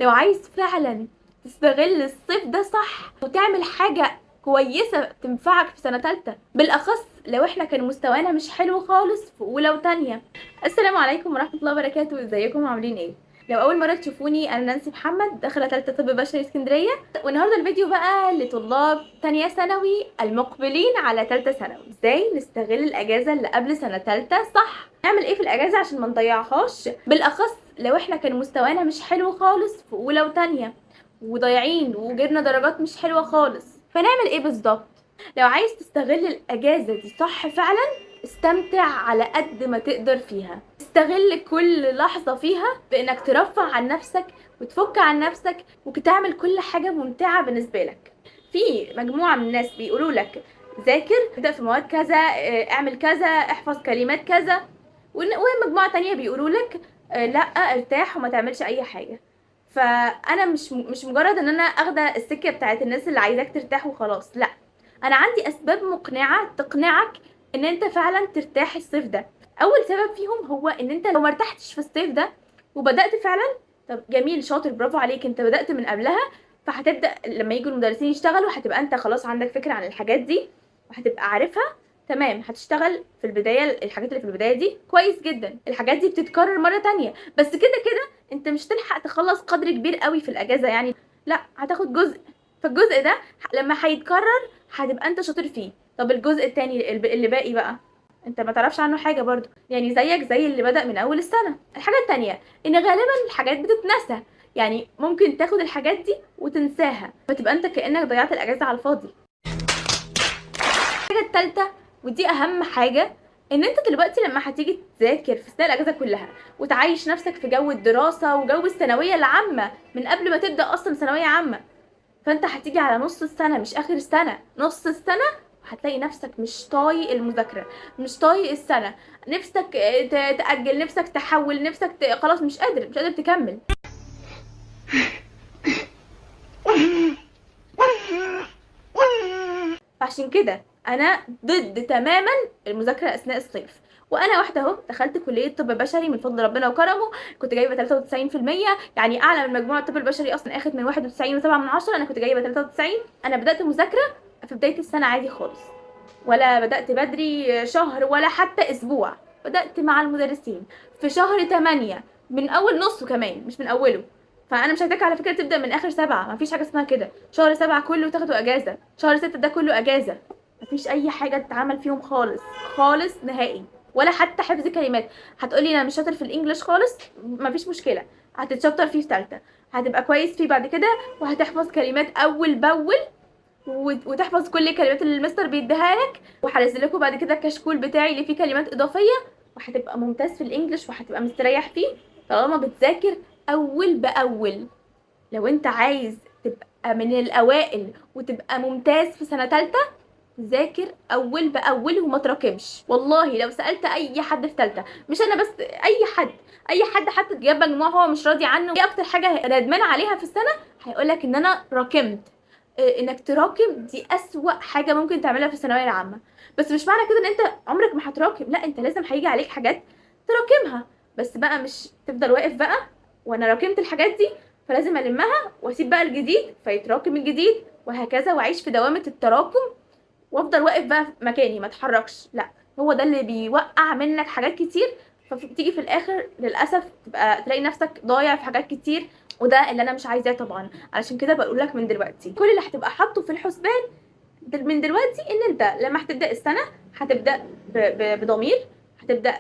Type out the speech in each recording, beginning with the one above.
لو عايز فعلا تستغل الصيف ده صح وتعمل حاجة كويسة تنفعك في سنة تالتة، بالأخص لو احنا كان مستوانا مش حلو خالص في أولى وتانية. السلام عليكم ورحمة الله وبركاته، ازيكم عاملين ايه؟ لو أول مرة تشوفوني أنا نانسي محمد، داخلة تالتة طب بشري اسكندرية. والنهاردة الفيديو بقى لطلاب تانية ثانوي المقبلين على تالتة ثانوي، ازاي نستغل الأجازة اللي قبل سنة تالتة صح، نعمل ايه في الأجازة عشان ما نضيعهاش، بالأخص لو احنا كان مستوانا مش حلو خالص في اولى وتانية وضايعين وجبنا درجات مش حلوة خالص. فنعمل ايه بالظبط؟ لو عايز تستغل الاجازة دي صح فعلا، استمتع على قد ما تقدر فيها، استغل كل لحظة فيها بانك ترفع عن نفسك وتفك عن نفسك وتعمل كل حاجة ممتعة بالنسبة لك. في مجموعة من الناس بيقولوا لك ذاكر، ابدأ في مواد كذا، اعمل كذا، احفظ كلمات كذا. ومجموعة تانية بيقولوا لك لا ارتاح وما تعملش اي حاجة. فانا مش مجرد ان انا اخده السكة بتاعت الناس اللي عايزاك ترتاح وخلاص، لا، انا عندي اسباب مقنعة تقنعك ان انت فعلا ترتاح الصيف ده. اول سبب فيهم هو ان انت لو مرتحتش في الصيف ده وبدأت فعلا، طب جميل شاطر برافو عليك، انت بدأت من قبلها، فهتبدأ لما يجوا المدرسين يشتغلوا هتبقى انت خلاص عندك فكرة عن الحاجات دي وهتبقى عارفها. تمام، هتشتغل في البداية الحاجات اللي في البداية دي كويس جدا، الحاجات دي بتتكرر مرة تانية، بس كده كده انت مش تلحق تخلص قدر كبير قوي في الاجازة يعني، لا هتاخد جزء، فالجزء ده لما هيتكرر هتبقى انت شاطر فيه. طب الجزء التاني اللي باقي بقى انت ما تعرفش عنه حاجة برضو، يعني زيك زي اللي بدأ من اول السنة. الحاجة التانية ان غالبا الحاجات بتتنسى، يعني ممكن تاخد الحاجات دي وتنساها فتبقى انت كأنك ضيعت الاجازة على الفاضي. الحاجة التالتة ودي اهم حاجة، ان انت دلوقتي لما هتيجي تذاكر في سنة الاجازة كلها وتعيش نفسك في جو الدراسة وجو الثانوية العامة من قبل ما تبدأ اصلا ثانوية عامة، فانت هتيجي على نص السنة مش اخر السنة، نص السنة هتلاقي نفسك مش طايق المذاكرة، مش طايق السنة، نفسك تأجل، نفسك تحول، نفسك خلاص مش قادر تكمل. فعشان كده انا ضد تماما المذاكره اثناء الصيف. وانا واحده اهو دخلت كليه طب بشري من فضل ربنا وكرمه، كنت جايبه 93%، يعني اعلى من مجموع الطب البشري اصلا، اخد من 91.7 انا كنت جايبه 93. انا بدات مذاكره في بدايه السنه عادي خالص، ولا بدات بدري شهر ولا حتى اسبوع، بدات مع المدرسين في شهر 8 من اول نصه كمان مش من اوله. فانا مش عايزاك على فكره تبدا من اخر 7، مفيش حاجه اسمها كده، شهر 7 كله تاخده اجازه، شهر 6 ده كله اجازه، مفيش اي حاجه تتعمل فيهم خالص خالص نهائي، ولا حتى حفظ كلمات. هتقولي انا مش شاطر في الانجليش خالص، مفيش مشكله، هتتشطر فيه في ثالثه، هتبقى كويس فيه بعد كده، وهتحفظ كلمات اول باول وتحفظ كل الكلمات اللي المستر بيديها لك، وهنزل لكم بعد كده الكشكول بتاعي اللي فيه كلمات اضافيه، وهتبقى ممتاز في الانجليش وهتبقى مستريح فيه طالما بتذاكر اول باول. لو انت عايز تبقى من الاوائل وتبقى ممتاز في سنه تالتة، ذاكر اول باول وما تراكمش. والله لو سالت اي حد في تالتة، مش انا بس، اي حد حتى جاب مجموع هو مش راضي عنه، ايه اكتر حاجه ندمان عليها في السنه، هيقولك ان انا راكمت. انك تراكم دي اسوأ حاجه ممكن تعملها في الثانويه العامه. بس مش معنى كده ان انت عمرك ما هتراكم، لا انت لازم هيجي عليك حاجات تراكمها، بس بقى مش تفضل واقف بقى وانا راكمت الحاجات دي فلازم المها واسيب بقى الجديد فيتراكم الجديد، وهكذا واعيش في دوامه التراكم وافضل واقف بقى في مكاني ما اتحركش. لا، هو ده اللي بيوقع منك حاجات كتير، فبتيجي في الاخر للاسف تبقى تلاقي نفسك ضايع في حاجات كتير، وده اللي انا مش عايزاه طبعا. علشان كده بقول لك من دلوقتي كل اللي هتبقى حاطه في الحسبان من دلوقتي ان انت لما هتبدا السنه هتبدا بضمير، هتبدا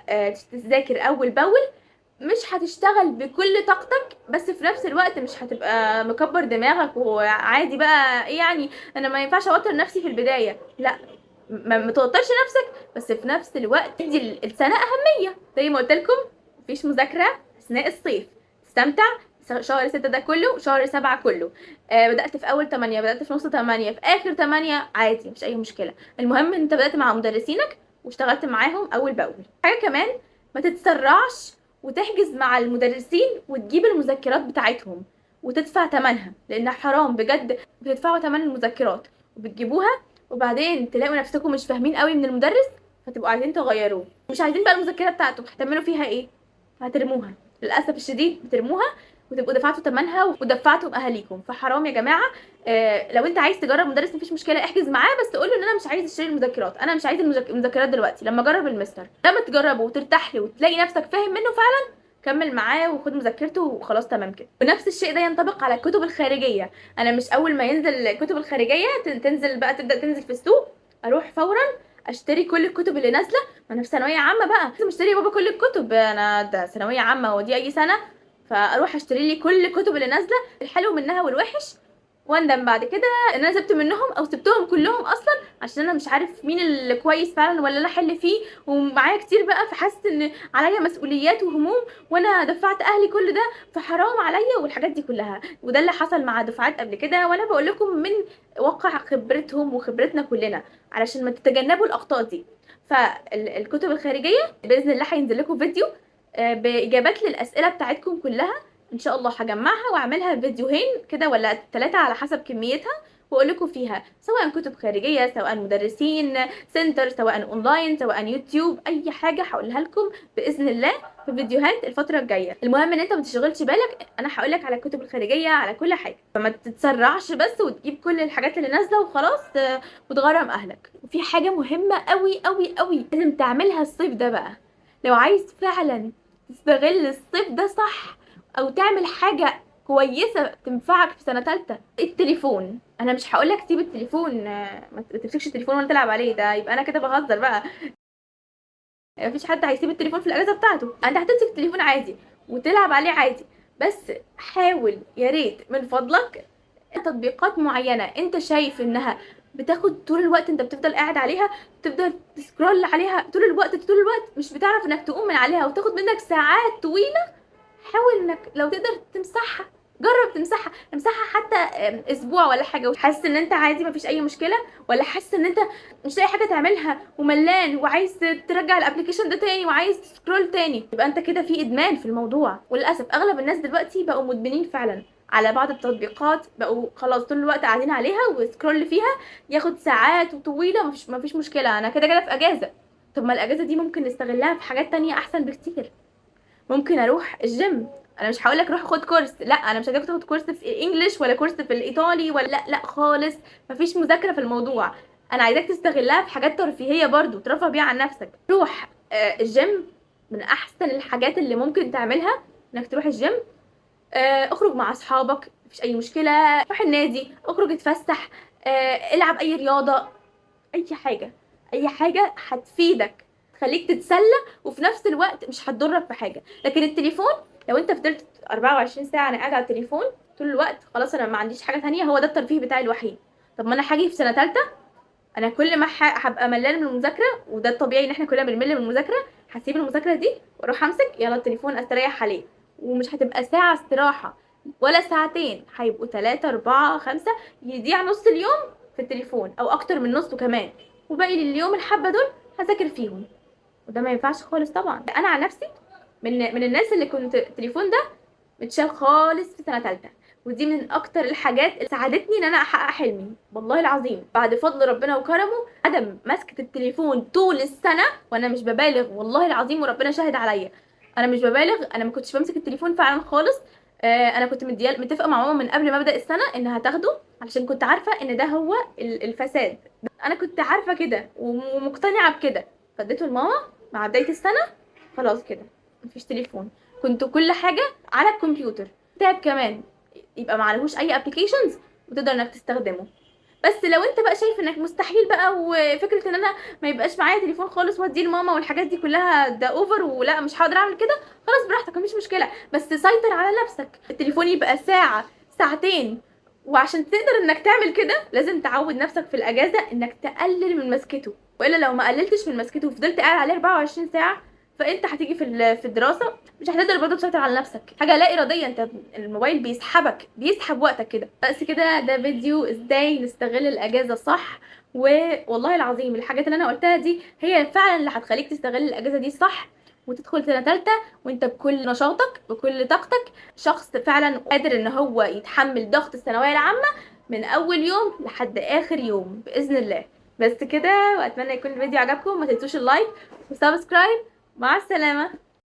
تذاكر اول باول، مش هتشتغل بكل طاقتك، بس في نفس الوقت مش هتبقى مكبر دماغك وعادي بقى ايه يعني، انا ما ينفعش اوتر نفسي في البدايه، لا، ما توترش نفسك، بس في نفس الوقت ادي السنه اهميه زي ما قلت لكم. مفيش مذاكره اثناء الصيف، استمتع. شهر 6 ده كله، شهر 7 كله، بدأت في أول 8، بدأت في نص 8، في آخر 8 عادي مفيش أي مشكلة، المهم إن أنت بدأت مع مدرسينك واشتغلت معاهم أول بأول. حاجة كمان، ما تتسرعش وتحجز مع المدرسين وتجيب المذكرات بتاعتهم وتدفع تمنها، لان حرام بجد بتدفعوا تمن المذكرات وبتجيبوها وبعدين تلاقوا نفسكم مش فاهمين قوي من المدرس فتبقوا عايزين تغيروه، مش عايزين بقى المذكره بتاعته، هتعملوا فيها ايه؟ هترموها، للاسف الشديد بترموها وتبقوا دفعتوا ثمنها ودفعتوا اهاليكم. فحرام يا جماعه. لو انت عايز تجرب مدرس مفيش مشكله، احجز معاه، بس قول له ان انا مش عايز اشتري المذكرات، انا مش عايز المذكرات دلوقتي، لما اجرب المستر. لما تجربه وترتاح له وتلاقي نفسك فاهم منه فعلا، كمل معاه وخد مذاكرته وخلاص تمام كده. ونفس الشيء ده ينطبق على الكتب الخارجيه. انا مش اول ما ينزل الكتب الخارجيه تنزل بقى، تبدا تنزل في السوق، اروح فورا اشتري كل الكتب اللي نازله. ما انا في ثانويه عامه بقى، لازم اشتري يا بابا كل الكتب، انا ده ثانويه عامه ودي اي سنه. فاروح اشتري لي كل الكتب اللي نازله، الحلو منها والوحش، واندم بعد كده ان انا سبت منهم او سبتهم كلهم اصلا، عشان انا مش عارف مين اللي كويس فعلا ولا انا احل فيه، ومعايا كتير بقى، فحاسه ان عليا مسؤوليات وهموم، وانا دفعت اهلي كل ده، فحرام عليا والحاجات دي كلها. وده اللي حصل مع دفعات قبل كده، وانا بقول لكم من واقع خبرتهم وخبرتنا كلنا، علشان ما تتجنبوا الاخطاء دي. فالكتب الخارجيه باذن الله هينزل لكم فيديو باجابات للاسئله بتاعتكم كلها، ان شاء الله هجمعها واعملها فيديوهين كده ولا 3 على حسب كميتها، واقول لكم فيها سواء كتب خارجيه، سواء مدرسين سنتر، سواء اونلاين، سواء يوتيوب، اي حاجه هقولها لكم باذن الله في فيديوهات الفتره الجايه. المهم ان انت ما تشغلش بالك، انا هقول لك على الكتب الخارجيه على كل حاجه، فما تتسرعش بس وتجيب كل الحاجات اللي نازله وخلاص وتغرم اهلك. وفي حاجه مهمه قوي قوي قوي لازم تعملها الصيف ده بقى، لو عايز فعلا تستغل الصيف ده صح، او تعمل حاجه كويسه تنفعك في سنه تالتة. التليفون، انا مش هقولك سيب التليفون، ما تمسكش التليفون ولا تلعب عليه، ده يبقى انا كده بهزر بقى. مفيش حد هيسيب التليفون في الاجازه بتاعته، انت هتمسك التليفون عادي وتلعب عليه عادي، بس حاول يا ريت من فضلك تطبيقات معينه انت شايف انها بتاخد طول الوقت، انت بتفضل قاعد عليها، تفضل تسكرول عليها طول الوقت طول الوقت، مش بتعرف انك تقوم من عليها وتاخد منك ساعات طويله، حاول انك لو تقدر تمسحها، جرب تمسحها، امسحها حتى اسبوع ولا حاجه، وحاسس ان انت عادي مفيش اي مشكله، ولا حاسس ان انت مش لاقي حاجه تعملها وملان وعايز ترجع الابلكيشن ده تاني وعايز تسكرول تاني، يبقى انت كده في ادمان في الموضوع. وللاسف اغلب الناس دلوقتي بقوا مدمنين فعلا على بعض التطبيقات، بقوا خلاص طول الوقت قاعدين عليها وسكرول فيها، ياخد ساعات وطويله، مفيش مشكله، انا كده كده في اجازه. طب ما الاجازه دي ممكن نستغلها في حاجات تانية احسن بكتير. ممكن اروح الجيم، انا مش هقول لك روح خد كورس، لا انا مش هديك تاخد كورس في الانجليش ولا كورس في الايطالي ولا لا لا خالص، مفيش مذاكره في الموضوع. انا عايزاك تستغلها في حاجات ترفيهيه برضو ترفه بيها عن نفسك. روح الجيم، من احسن الحاجات اللي ممكن تعملها انك تروح الجيم. اخرج مع اصحابك مفيش اي مشكله، روح النادي، اخرج اتفسح، العب اي رياضه، اي حاجه، اي حاجه هتفيدك تخليك تتسلى وفي نفس الوقت مش هتضرك في حاجه. لكن التليفون، لو انت فضلت 24 ساعه انا قاعد على التليفون طول الوقت، خلاص انا ما عنديش حاجه تانية، هو ده الترفيه بتاعي الوحيد. طب ما انا هاجي في سنه ثالثه، انا كل ما هبقى ملان من المذاكره، وده الطبيعي ان احنا كلنا بنمل من المذاكره، هسيب المذاكره دي واروح امسك يلا التليفون استريح عليه، ومش هتبقى ساعه استراحه ولا ساعتين، هيبقوا 3 4 5، يضيع نص اليوم في التليفون او اكتر من نصه كمان، وباقي اليوم الحبه دول هذاكر فيهم، وده ما ينفعش خالص طبعا. انا عن نفسي من الناس اللي كنت التليفون ده متشال خالص في سنه ثالثه، ودي من اكتر الحاجات اللي ساعدتني ان انا احقق حلمي والله العظيم، بعد فضل ربنا وكرمه، عدم مسكه التليفون طول السنه، وانا مش ببالغ والله العظيم وربنا شاهد عليا، انا مش ببالغ، انا ما كنتش بمسك التليفون فعلا خالص. انا كنت متفقه مع ماما من قبل ما ابدا السنه انها تاخده، علشان كنت عارفه ان ده هو الفساد، انا كنت عارفه كده ومقتنعه بكده، فاديته لماما مع بدايه السنه، خلاص كده مفيش تليفون. كنت كل حاجه على الكمبيوتر، تاب كمان يبقى معلهوش اي ابلكيشنز وتقدر انك تستخدمه. بس لو انت بقى شايف انك مستحيل بقى، وفكره ان انا ما يبقاش معايا تليفون خالص واديه لماما والحاجات دي كلها ده اوفر ولا مش هقدر اعمل كده، خلاص براحتك مفيش مشكله، بس سيطر على نفسك، التليفون يبقى ساعه ساعتين. وعشان تقدر انك تعمل كده لازم تعود نفسك في الاجازه انك تقلل من مسكته، والا لو ما قللتش من مسكته وفضلت قاعد عليه 24 ساعه، فانت هتيجي في الدراسه مش هتقدر برضه تسيطر على نفسك، حاجه لا اراديه، انت الموبايل بيسحب وقتك كده. بس كده ده فيديو ازاي نستغل الاجازه صح، والله العظيم الحاجات اللي انا قلتها دي هي فعلا اللي هتخليك تستغل الاجازه دي صح، وتدخل سنه ثالثه وانت بكل نشاطك بكل طاقتك، شخص فعلا قادر ان هو يتحمل ضغط الثانويه العامه من اول يوم لحد اخر يوم باذن الله. بس كده، واتمنى يكون الفيديو عجبكم، ما تنسوش اللايك وسبسكرايب. مع السلامه.